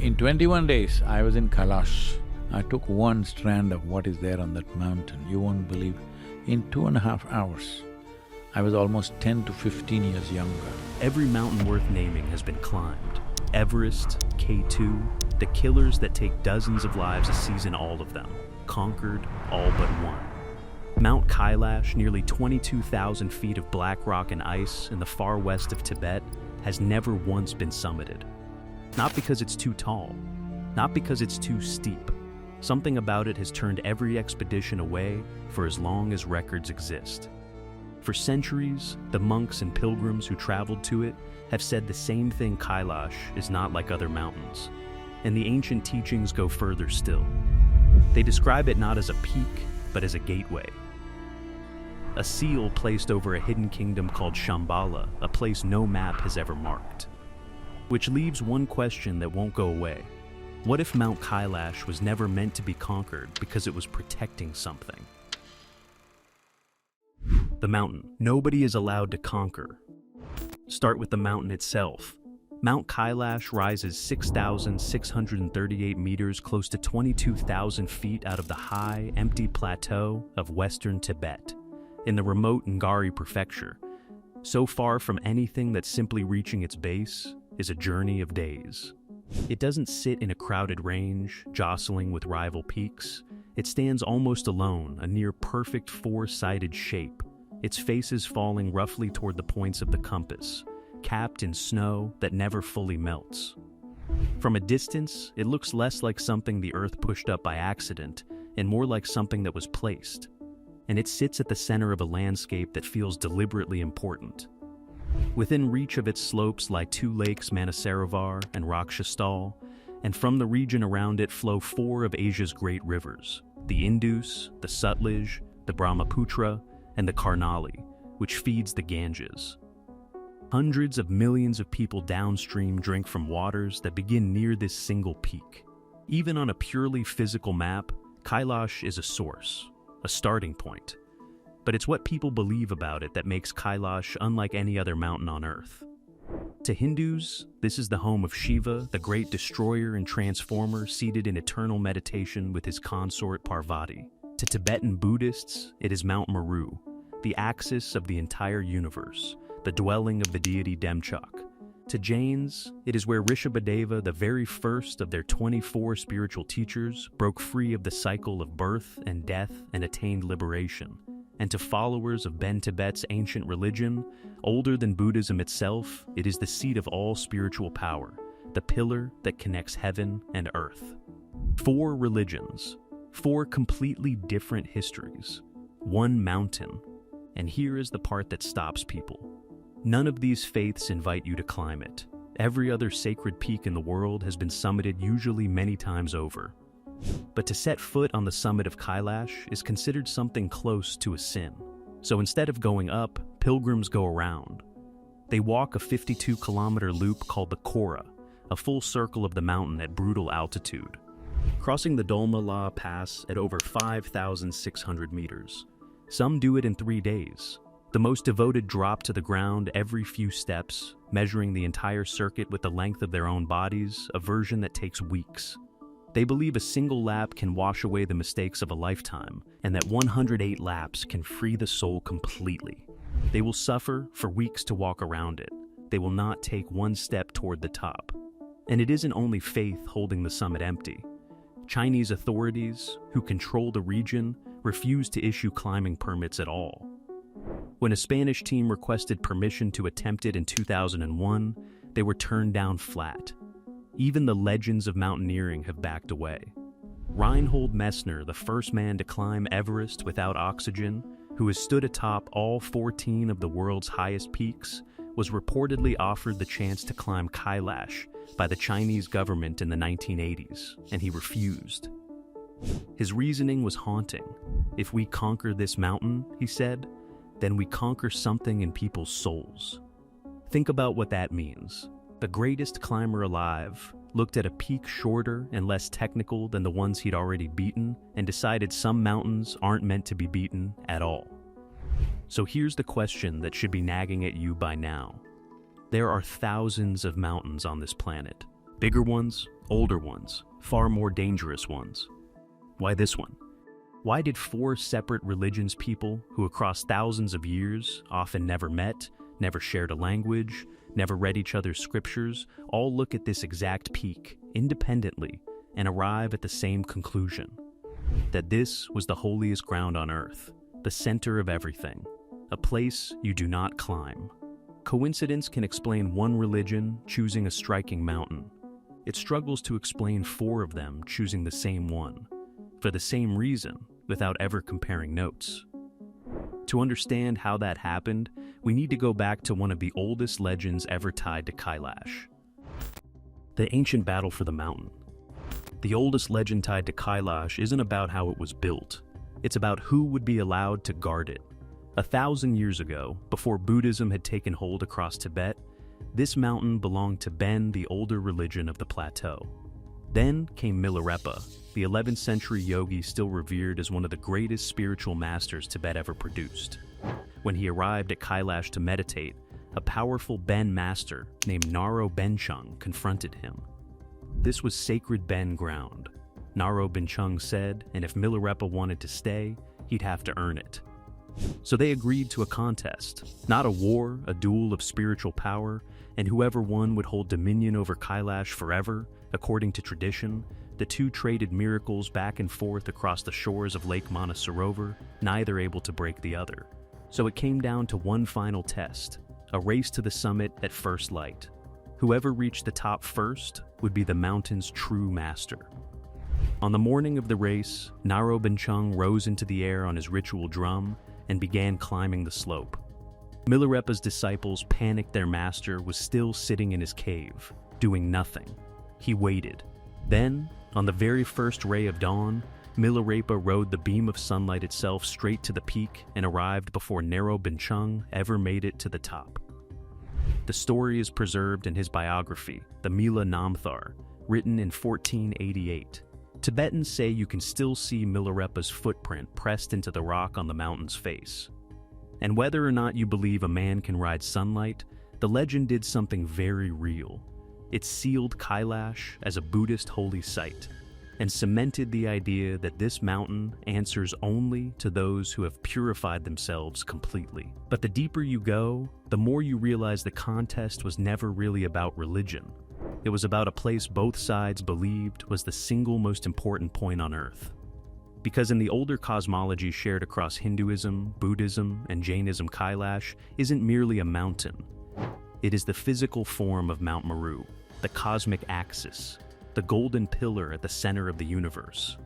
In 21 days, I was in Kailash. I took one strand of what is there on that mountain. You won't believe, in 2.5 hours, I was almost 10 to 15 years younger. Every mountain worth naming has been climbed. Everest, K2, the killers that take dozens of lives a season, all of them. Conquered, all but one. Mount Kailash, nearly 22,000 feet of black rock and ice in the far west of Tibet, has never once been summited. Not because it's too tall, not because it's too steep. Something about it has turned every expedition away for as long as records exist. For centuries, the monks and pilgrims who traveled to it have said the same thing: Kailash is not like other mountains. And the ancient teachings go further still. They describe it not as a peak, but as a gateway. A seal placed over a hidden kingdom called Shambhala, a place no map has ever marked. Which leaves one question that won't go away. What if Mount Kailash was never meant to be conquered because it was protecting something? The mountain. Nobody is allowed to conquer. Start with the mountain itself. Mount Kailash rises 6,638 meters, close to 22,000 feet out of the high, empty plateau of western Tibet, in the remote Ngari prefecture. So far from anything that simply reaching its base is a journey of days. It doesn't sit in a crowded range, jostling with rival peaks. It stands almost alone, a near-perfect four-sided shape, its faces falling roughly toward the points of the compass, capped in snow that never fully melts. From a distance, it looks less like something the Earth pushed up by accident and more like something that was placed. And it sits at the center of a landscape that feels deliberately important. Within reach of its slopes lie two lakes, Manasarovar and Rakshastal, and from the region around it flow four of Asia's great rivers: the Indus, the Sutlej, the Brahmaputra, and the Karnali, which feeds the Ganges. Hundreds of millions of people downstream drink from waters that begin near this single peak. Even on a purely physical map, Kailash is a source, a starting point. But it's what people believe about it that makes Kailash unlike any other mountain on Earth. To Hindus, this is the home of Shiva, the great destroyer and transformer seated in eternal meditation with his consort Parvati. To Tibetan Buddhists, it is Mount Meru, the axis of the entire universe, the dwelling of the deity Demchok. To Jains, it is where Rishabhadeva, the very first of their 24 spiritual teachers, broke free of the cycle of birth and death and attained liberation. And to followers of Ben Tibet's ancient religion, older than Buddhism itself, it is the seat of all spiritual power, the pillar that connects heaven and earth. 4 religions, 4 completely different histories, 1 mountain. And here is the part that stops people. None of these faiths invite you to climb it. Every other sacred peak in the world has been summited, usually many times over. But to set foot on the summit of Kailash is considered something close to a sin. So instead of going up, pilgrims go around. They walk a 52-kilometer loop called the Kora, a full circle of the mountain at brutal altitude, crossing the Dolma La Pass at over 5,600 meters. Some do it in 3 days. The most devoted drop to the ground every few steps, measuring the entire circuit with the length of their own bodies, a version that takes weeks. They believe a single lap can wash away the mistakes of a lifetime, and that 108 laps can free the soul completely. They will suffer for weeks to walk around it. They will not take one step toward the top. And it isn't only faith holding the summit empty. Chinese authorities, who control the region, refuse to issue climbing permits at all. When a Spanish team requested permission to attempt it in 2001, they were turned down flat. Even the legends of mountaineering have backed away. Reinhold Messner, the first man to climb Everest without oxygen, who has stood atop all 14 of the world's highest peaks, was reportedly offered the chance to climb Kailash by the Chinese government in the 1980s, and he refused. His reasoning was haunting. If we conquer this mountain, he said, then we conquer something in people's souls. Think about what that means. The greatest climber alive looked at a peak shorter and less technical than the ones he'd already beaten and decided some mountains aren't meant to be beaten at all. So here's the question that should be nagging at you by now. There are thousands of mountains on this planet, Bigger ones, older ones, far more dangerous ones. Why this one? Why did 4 separate religions people who across thousands of years often never met, never shared a language, never read each other's scriptures, all look at this exact peak independently and arrive at the same conclusion? That this was the holiest ground on earth, the center of everything, a place you do not climb. Coincidence can explain one religion choosing a striking mountain. It struggles to explain 4 of them choosing the same one, for the same reason, without ever comparing notes. To understand how that happened, we need to go back to one of the oldest legends ever tied to Kailash. The ancient battle for the mountain. The oldest legend tied to Kailash isn't about how it was built. It's about who would be allowed to guard it. 1,000 years ago, before Buddhism had taken hold across Tibet, this mountain belonged to Ben, the older religion of the plateau. Then came Milarepa, the 11th century yogi still revered as one of the greatest spiritual masters Tibet ever produced. When he arrived at Kailash to meditate, a powerful Ben master named Naro Benchung confronted him. This was sacred Ben ground, Naro Benchung said, and if Milarepa wanted to stay, he'd have to earn it. So they agreed to a contest, not a war, a duel of spiritual power, and whoever won would hold dominion over Kailash forever. According to tradition, the two traded miracles back and forth across the shores of Lake Manasarovar, neither able to break the other. So it came down to one final test, a race to the summit at first light. Whoever reached the top first would be the mountain's true master. On the morning of the race, Naro Benchung rose into the air on his ritual drum and began climbing the slope. Milarepa's disciples panicked their master was still sitting in his cave, doing nothing. He waited. Then, on the very first ray of dawn, Milarepa rode the beam of sunlight itself straight to the peak and arrived before Naro Benchung ever made it to the top. The story is preserved in his biography, the Mila Namthar, written in 1488. Tibetans say you can still see Milarepa's footprint pressed into the rock on the mountain's face. And whether or not you believe a man can ride sunlight, the legend did something very real. It sealed Kailash as a Buddhist holy site and cemented the idea that this mountain answers only to those who have purified themselves completely. But the deeper you go, the more you realize the contest was never really about religion. It was about a place both sides believed was the single most important point on earth. Because in the older cosmology shared across Hinduism, Buddhism, and Jainism, Kailash isn't merely a mountain. It is the physical form of Mount Meru, the cosmic axis, the golden pillar at the center of the universe,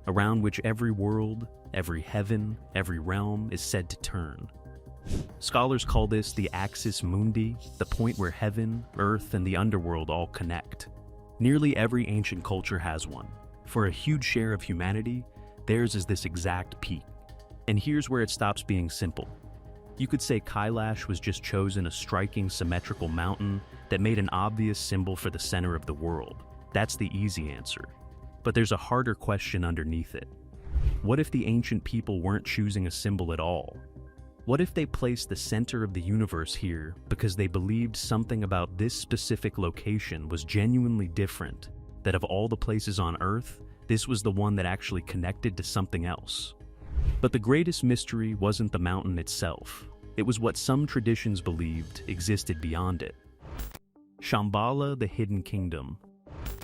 around which every world, every heaven, every realm is said to turn. Scholars call this the axis mundi, the point where heaven, earth, and the underworld all connect. Nearly every ancient culture has one. For a huge share of humanity, theirs is this exact peak. And here's where it stops being simple. You could say Kailash was just chosen a striking symmetrical mountain that made an obvious symbol for the center of the world. That's the easy answer. But there's a harder question underneath it. What if the ancient people weren't choosing a symbol at all? What if they placed the center of the universe here because they believed something about this specific location was genuinely different, that of all the places on Earth, this was the one that actually connected to something else? But the greatest mystery wasn't the mountain itself. It was what some traditions believed existed beyond it. Shambhala, the hidden kingdom.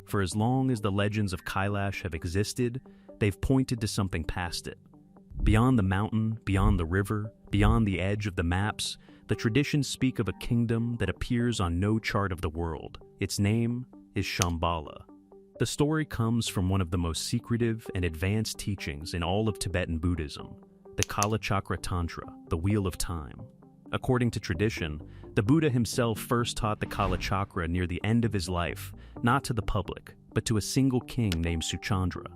For as long as the legends of Kailash have existed, they've pointed to something past it. Beyond the mountain, beyond the river, beyond the edge of the maps, the traditions speak of a kingdom that appears on no chart of the world. Its name is Shambhala. The story comes from one of the most secretive and advanced teachings in all of Tibetan Buddhism, the Kalachakra Tantra, the Wheel of Time. According to tradition, the Buddha himself first taught the Kalachakra near the end of his life, not to the public, but to a single king named Suchandra,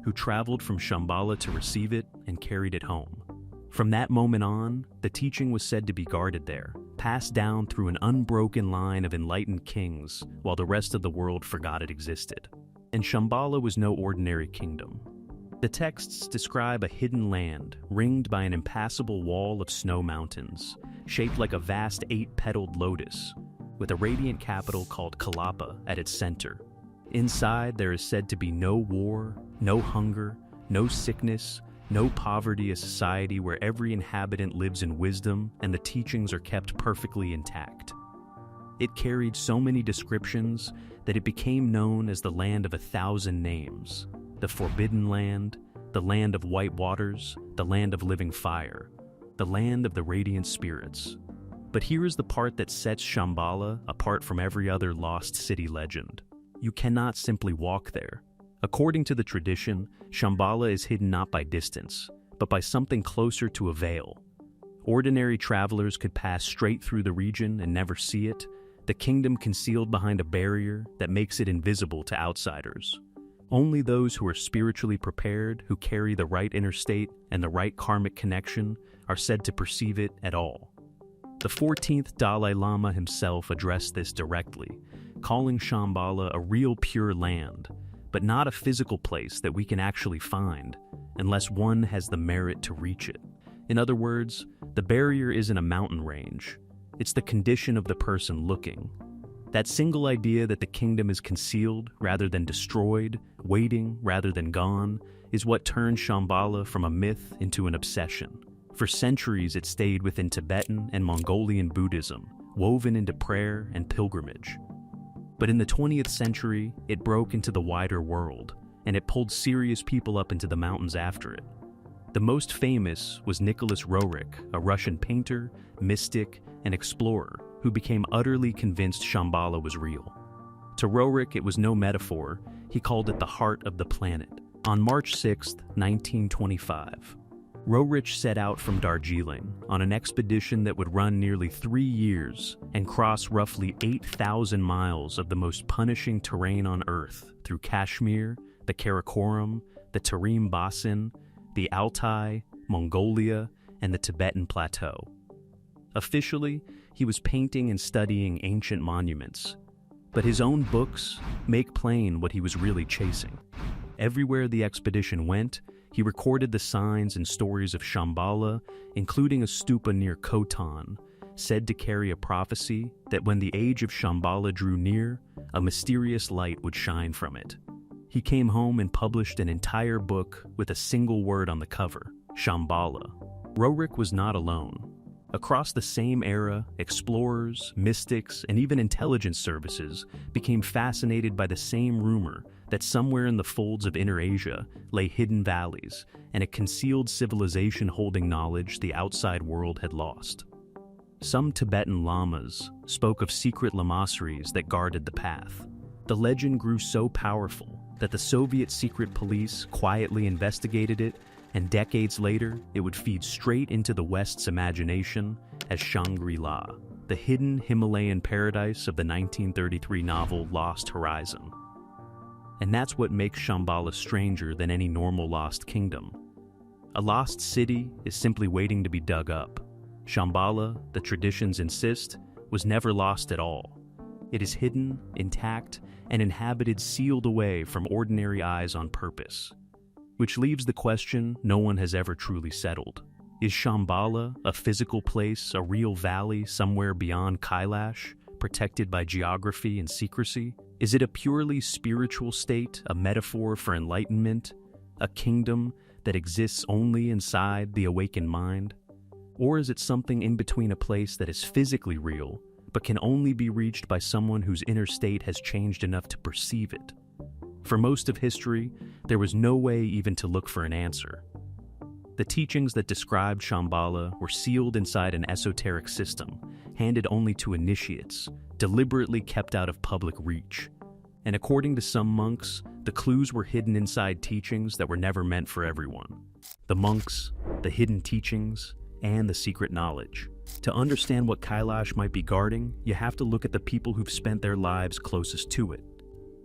who traveled from Shambhala to receive it and carried it home. From that moment on, the teaching was said to be guarded there, passed down through an unbroken line of enlightened kings, while the rest of the world forgot it existed. And Shambhala was no ordinary kingdom. The texts describe a hidden land ringed by an impassable wall of snow mountains, shaped like a vast 8-petaled lotus, with a radiant capital called Kalapa at its center. Inside, there is said to be no war, no hunger, no sickness, no poverty, a society where every inhabitant lives in wisdom and the teachings are kept perfectly intact. It carried so many descriptions that it became known as the land of 1,000 names, the Forbidden Land, the land of white waters, the land of living fire, the land of the radiant spirits. But here is the part that sets Shambhala apart from every other lost city legend. You cannot simply walk there. According to the tradition, Shambhala is hidden not by distance, but by something closer to a veil. Ordinary travelers could pass straight through the region and never see it, the kingdom concealed behind a barrier that makes it invisible to outsiders. Only those who are spiritually prepared, who carry the right inner state and the right karmic connection, are said to perceive it at all. The 14th Dalai Lama himself addressed this directly, calling Shambhala a real pure land, but not a physical place that we can actually find, unless one has the merit to reach it. In other words, the barrier isn't a mountain range. It's the condition of the person looking. That single idea that the kingdom is concealed rather than destroyed, waiting rather than gone, is what turned Shambhala from a myth into an obsession. For centuries, it stayed within Tibetan and Mongolian Buddhism, woven into prayer and pilgrimage. But in the 20th century, it broke into the wider world, and it pulled serious people up into the mountains after it. The most famous was Nicholas Roerich, a Russian painter, mystic, and explorer who became utterly convinced Shambhala was real. To Roerich, it was no metaphor. He called it the heart of the planet. On March 6, 1925, Roerich set out from Darjeeling on an expedition that would run nearly 3 years and cross roughly 8,000 miles of the most punishing terrain on Earth through Kashmir, the Karakoram, the Tarim Basin, the Altai, Mongolia, and the Tibetan Plateau. Officially, he was painting and studying ancient monuments, but his own books make plain what he was really chasing. Everywhere the expedition went, he recorded the signs and stories of Shambhala, including a stupa near Khotan, said to carry a prophecy that when the age of Shambhala drew near, a mysterious light would shine from it. He came home and published an entire book with a single word on the cover, Shambhala. Roerich was not alone. Across the same era, explorers, mystics, and even intelligence services became fascinated by the same rumor that somewhere in the folds of Inner Asia lay hidden valleys and a concealed civilization holding knowledge the outside world had lost. Some Tibetan lamas spoke of secret lamasseries that guarded the path. The legend grew so powerful that the Soviet secret police quietly investigated it, and decades later, it would feed straight into the West's imagination as Shangri-La, the hidden Himalayan paradise of the 1933 novel Lost Horizon. And that's what makes Shambhala stranger than any normal lost kingdom. A lost city is simply waiting to be dug up. Shambhala, the traditions insist, was never lost at all. It is hidden, intact, and inhabited, sealed away from ordinary eyes on purpose. Which leaves the question no one has ever truly settled. Is Shambhala a physical place, a real valley somewhere beyond Kailash, protected by geography and secrecy? Is it a purely spiritual state, a metaphor for enlightenment, a kingdom that exists only inside the awakened mind? Or is it something in between, a place that is physically real, but can only be reached by someone whose inner state has changed enough to perceive it? For most of history, there was no way even to look for an answer. The teachings that described Shambhala were sealed inside an esoteric system, handed only to initiates, deliberately kept out of public reach. And according to some monks, the clues were hidden inside teachings that were never meant for everyone. The monks, the hidden teachings, and the secret knowledge. To understand what Kailash might be guarding, you have to look at the people who've spent their lives closest to it.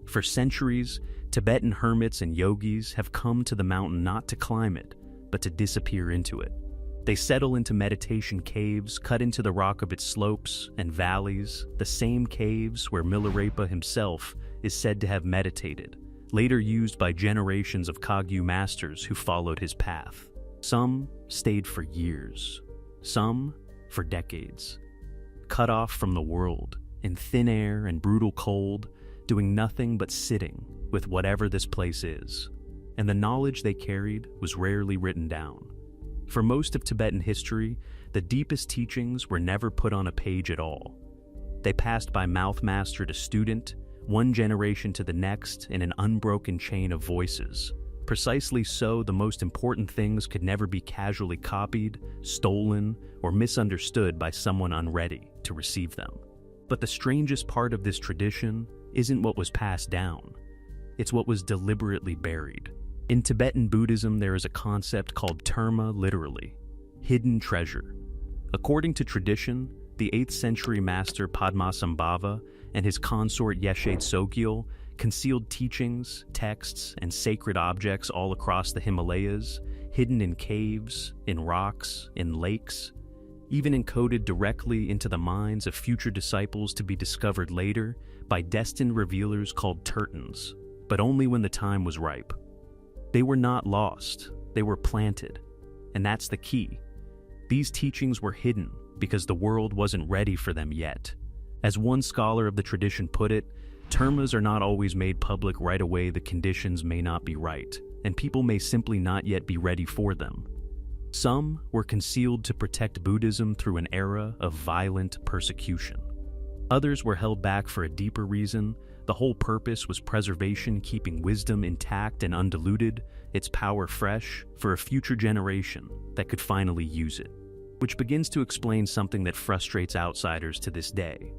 For centuries, Tibetan hermits and yogis have come to the mountain not to climb it, but to disappear into it. They settle into meditation caves cut into the rock of its slopes and valleys, the same caves where Milarepa himself is said to have meditated, later used by generations of Kagyu masters who followed his path. Some stayed for years, some for decades. Cut off from the world, in thin air and brutal cold, doing nothing but sitting with whatever this place is. And the knowledge they carried was rarely written down. For most of Tibetan history, the deepest teachings were never put on a page at all. They passed by mouthmaster to student, one generation to the next, in an unbroken chain of voices. Precisely so, the most important things could never be casually copied, stolen, or misunderstood by someone unready to receive them. But the strangest part of this tradition isn't what was passed down. It's what was deliberately buried. In Tibetan Buddhism, there is a concept called terma, literally, hidden treasure. According to tradition, the 8th century master Padmasambhava and his consort Yeshe Tsogyal concealed teachings, texts, and sacred objects all across the Himalayas, hidden in caves, in rocks, in lakes, even encoded directly into the minds of future disciples to be discovered later by destined revealers called tertons, but only when the time was ripe. They were not lost, they were planted, and that's the key. These teachings were hidden because the world wasn't ready for them yet. As one scholar of the tradition put it, termas are not always made public right away. The conditions may not be right, and people may simply not yet be ready for them. Some were concealed to protect Buddhism through an era of violent persecution. Others were held back for a deeper reason. The whole purpose was preservation, keeping wisdom intact and undiluted, its power fresh for a future generation that could finally use it. Which begins to explain something that frustrates outsiders to this day.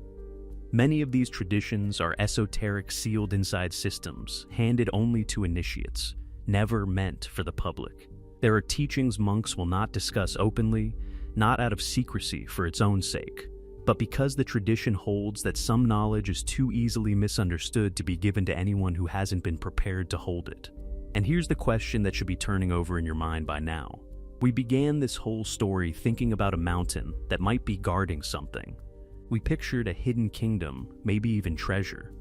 Many of these traditions are esoteric, sealed inside systems, handed only to initiates, never meant for the public. There are teachings monks will not discuss openly, not out of secrecy for its own sake, but because the tradition holds that some knowledge is too easily misunderstood to be given to anyone who hasn't been prepared to hold it. And here's the question that should be turning over in your mind by now. We began this whole story thinking about a mountain that might be guarding something. We pictured a hidden kingdom, maybe even treasure.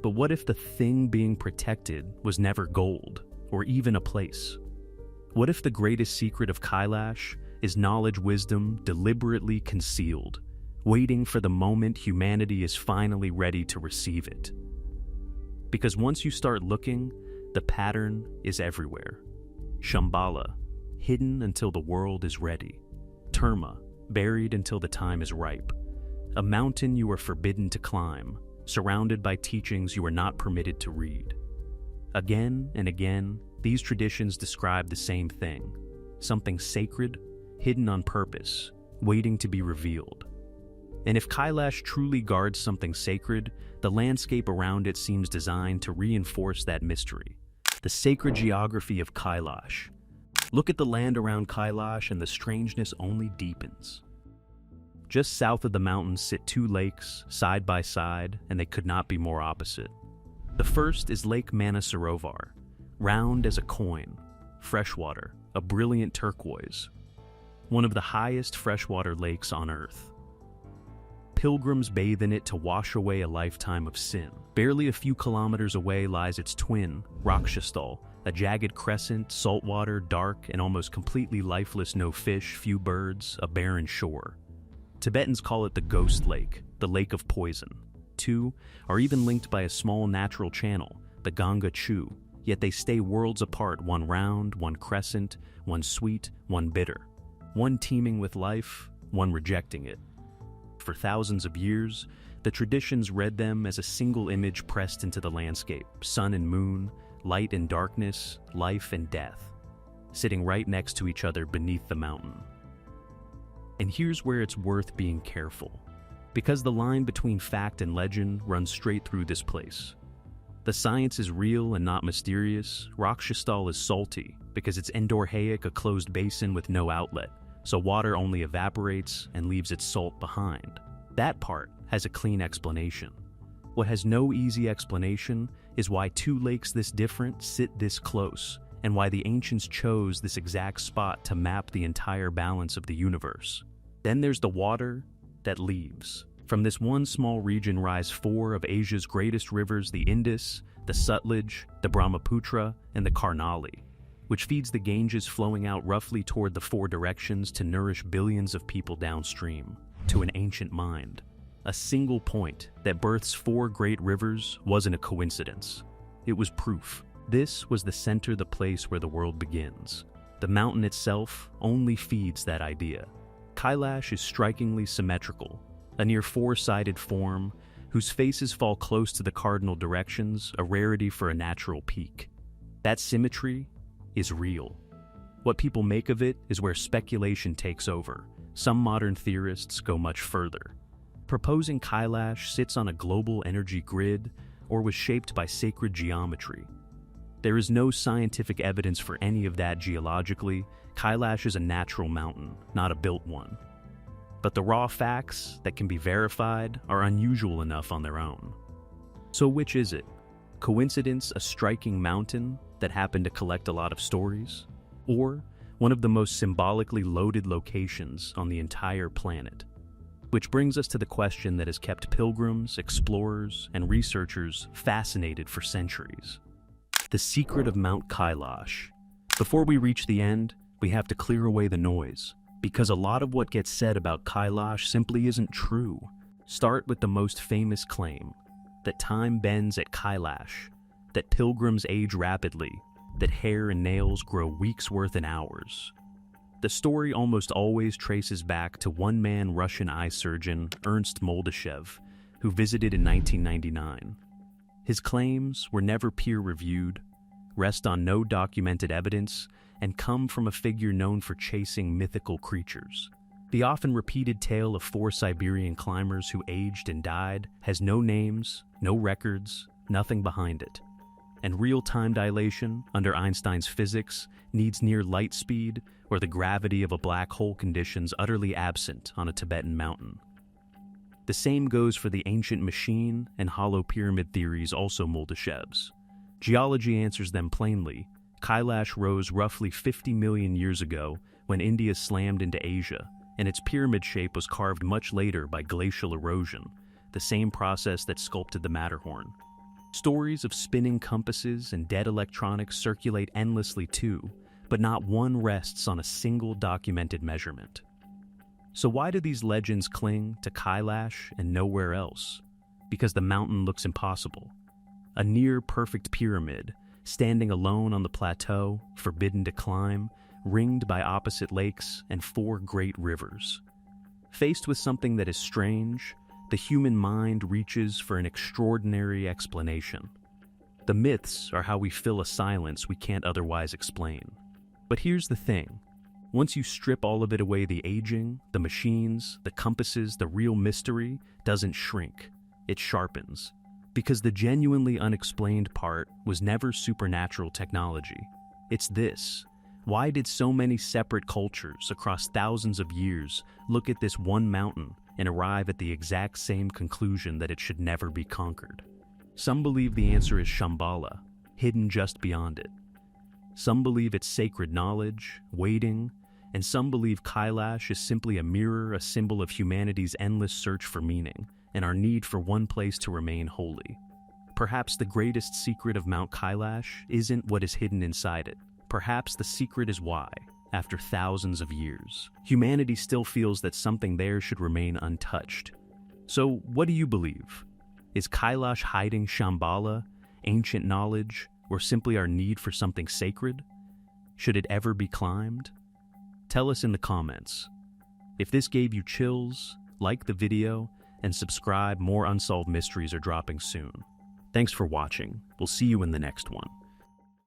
But what if the thing being protected was never gold, or even a place? What if the greatest secret of Kailash is knowledge wisdom deliberately concealed, waiting for the moment humanity is finally ready to receive it? Because once you start looking, the pattern is everywhere. Shambhala, hidden until the world is ready. Terma, buried until the time is ripe. A mountain you are forbidden to climb, surrounded by teachings you are not permitted to read. Again and again, these traditions describe the same thing. Something sacred, hidden on purpose, waiting to be revealed. And if Kailash truly guards something sacred, the landscape around it seems designed to reinforce that mystery. The sacred geography of Kailash. Look at the land around Kailash and the strangeness only deepens. Just south of the mountains sit two lakes, side by side, and they could not be more opposite. The first is Lake Manasarovar, round as a coin, freshwater, a brilliant turquoise, one of the highest freshwater lakes on Earth. Pilgrims bathe in it to wash away a lifetime of sin. Barely a few kilometers away lies its twin, Rakshastal, a jagged crescent, saltwater, dark, and almost completely lifeless, no fish, few birds, a barren shore. Tibetans call it the Ghost Lake, the Lake of Poison. Two are even linked by a small natural channel, the Ganga Chu, yet they stay worlds apart, one round, one crescent, one sweet, one bitter. One teeming with life, one rejecting it. For thousands of years, the traditions read them as a single image pressed into the landscape, sun and moon, light and darkness, life and death, sitting right next to each other beneath the mountain. And here's where it's worth being careful, because the line between fact and legend runs straight through this place. The science is real and not mysterious. Rakshastal is salty because it's endorheic, a closed basin with no outlet, so water only evaporates and leaves its salt behind. That part has a clean explanation. What has no easy explanation is why two lakes this different sit this close, and why the ancients chose this exact spot to map the entire balance of the universe. Then there's the water that leaves. From this one small region rise four of Asia's greatest rivers, the Indus, the Sutlej, the Brahmaputra, and the Karnali, which feeds the Ganges, flowing out roughly toward the four directions to nourish billions of people downstream, to an ancient mind. a single point that births 4 great rivers wasn't a coincidence. It was proof. This was the center, the place where the world begins. The mountain itself only feeds that idea. Kailash is strikingly symmetrical, a near 4-sided form whose faces fall close to the cardinal directions, a rarity for a natural peak. That symmetry is real. What people make of it is where speculation takes over. Some modern theorists go much further, proposing Kailash sits on a global energy grid or was shaped by sacred geometry. There is no scientific evidence for any of that geologically. Kailash is a natural mountain, not a built one. But the raw facts that can be verified are unusual enough on their own. So which is it? Coincidence, a striking mountain that happened to collect a lot of stories? Or one of the most symbolically loaded locations on the entire planet? Which brings us to the question that has kept pilgrims, explorers, and researchers fascinated for centuries. The secret of Mount Kailash. Before we reach the end, we have to clear away the noise, because a lot of what gets said about Kailash simply isn't true. Start with the most famous claim, that time bends at Kailash, that pilgrims age rapidly, that hair and nails grow weeks worth in hours. The story almost always traces back to one-man Russian eye surgeon Ernst Moldashev, who visited in 1999. His claims were never peer-reviewed, rest on no documented evidence, and come from a figure known for chasing mythical creatures. The often repeated tale of 4 Siberian climbers who aged and died has no names, no records, nothing behind it. And real-time dilation, under Einstein's physics, needs near light speed or the gravity of a black hole, conditions utterly absent on a Tibetan mountain. The same goes for the ancient machine and hollow pyramid theories, also Moldashev's. Geology answers them plainly. Kailash rose roughly 50 million years ago when India slammed into Asia, and its pyramid shape was carved much later by glacial erosion, the same process that sculpted the Matterhorn. Stories of spinning compasses and dead electronics circulate endlessly too, but not one rests on a single documented measurement. So why do these legends cling to Kailash and nowhere else? Because the mountain looks impossible. A near-perfect pyramid, standing alone on the plateau, forbidden to climb, ringed by opposite lakes and 4 great rivers. Faced with something that is strange, the human mind reaches for an extraordinary explanation. The myths are how we fill a silence we can't otherwise explain. But here's the thing. Once you strip all of it away, the aging, the machines, the compasses, the real mystery doesn't shrink. It sharpens. Because the genuinely unexplained part was never supernatural technology. It's this. Why did so many separate cultures across thousands of years look at this one mountain and arrive at the exact same conclusion that it should never be conquered? Some believe the answer is Shambhala, hidden just beyond it. Some believe it's sacred knowledge, waiting, and some believe Kailash is simply a mirror, a symbol of humanity's endless search for meaning, and our need for one place to remain holy. Perhaps the greatest secret of Mount Kailash isn't what is hidden inside it. Perhaps the secret is why, after thousands of years, humanity still feels that something there should remain untouched. So, what do you believe? Is Kailash hiding Shambhala, ancient knowledge, or simply our need for something sacred? Should it ever be climbed? Tell us in the comments. If this gave you chills, like the video, and subscribe. More unsolved mysteries are dropping soon. Thanks for watching. We'll see you in the next one.